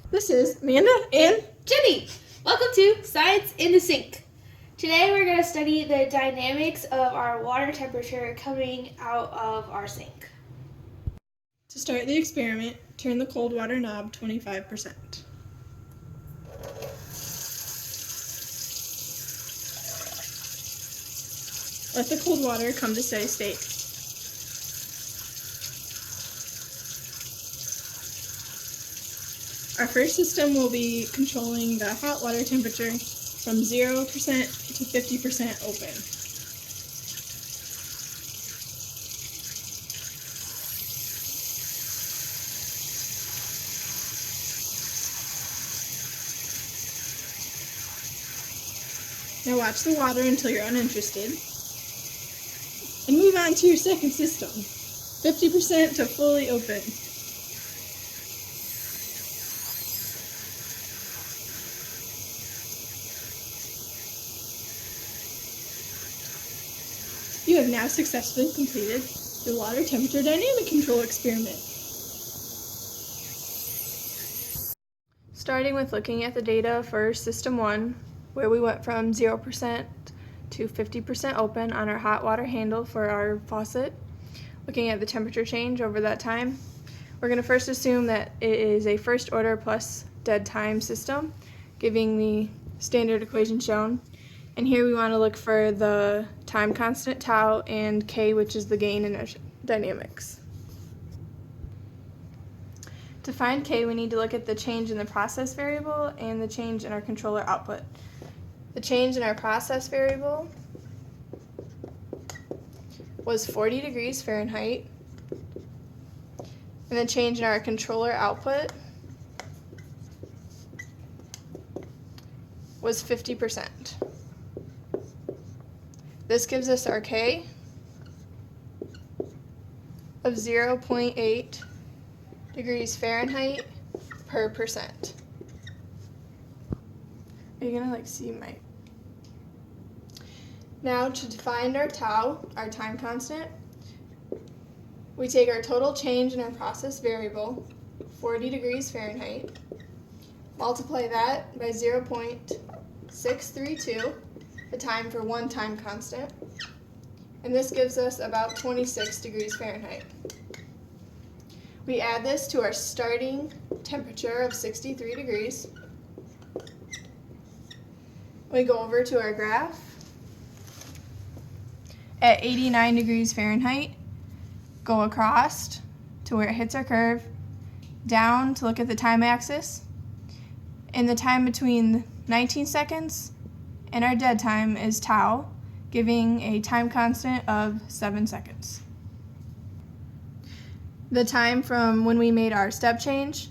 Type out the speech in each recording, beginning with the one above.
This is Amanda and Jenny. Welcome to Science in the Sink. Today we're going to study the dynamics of our water temperature coming out of our sink. To start the experiment, turn the cold water knob 25%. Let the cold water come to steady state. Our first system will be controlling the hot water temperature from 0% to 50% open. Now watch the water until you're uninterested. And move on to your second system, 50% to fully open. You have now successfully completed the water temperature dynamic control experiment. Starting with looking at the data for System 1, where we went from 0% to 50% open on our hot water handle for our faucet, looking at the temperature change over that time, we're going to first assume that it is a first order plus dead time system, giving the standard equation shown. And here we want to look for the time constant tau and K, which is the gain in dynamics. To find K, we need to look at the change in the process variable and the change in our controller output. The change in our process variable was 40 degrees Fahrenheit, and the change in our controller output was 50%. This gives us our K of 0.8 degrees Fahrenheit per percent. Are you gonna see my... Now to find our tau, our time constant, we take our total change in our process variable, 40 degrees Fahrenheit, multiply that by 0.632, the time for one time constant, and this gives us about 26 degrees Fahrenheit. We add this to our starting temperature of 63 degrees. We go over to our graph at 89 degrees Fahrenheit, go across to where it hits our curve, down to look at the time axis, and the time between 19 seconds and our dead time is tau, giving a time constant of 7 seconds. The time from when we made our step change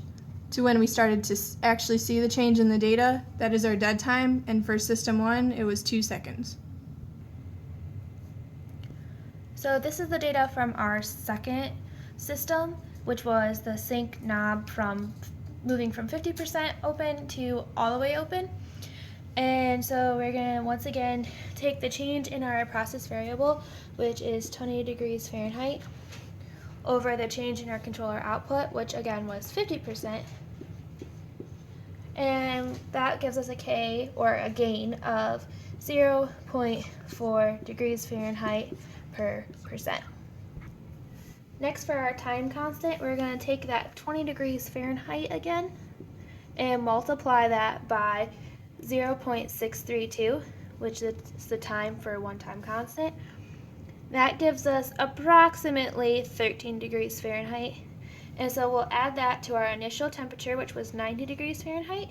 to when we started to actually see the change in the data, that is our dead time, and for System 1, it was 2 seconds. So this is the data from our second system, which was the sink knob moving from 50% open to all the way open. And so we're going to once again take the change in our process variable, which is 20 degrees Fahrenheit, over the change in our controller output, which again was 50%. And that gives us a K, or a gain, of 0.4 degrees Fahrenheit per percent. Next, for our time constant, we're going to take that 20 degrees Fahrenheit again and multiply that by 0.632, which is the time for one time constant. That gives us approximately 13 degrees Fahrenheit. And so we'll add that to our initial temperature, which was 90 degrees Fahrenheit.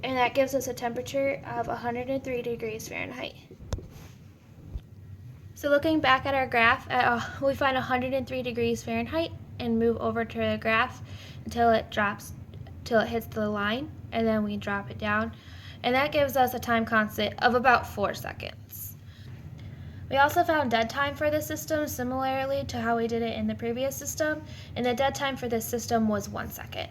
And that gives us a temperature of 103 degrees Fahrenheit. So looking back at our graph, we find 103 degrees Fahrenheit and move over to the graph until it hits the line, and then we drop it down. And that gives us a time constant of about 4 seconds. We also found dead time for this system similarly to how we did it in the previous system, and the dead time for this system was 1 second.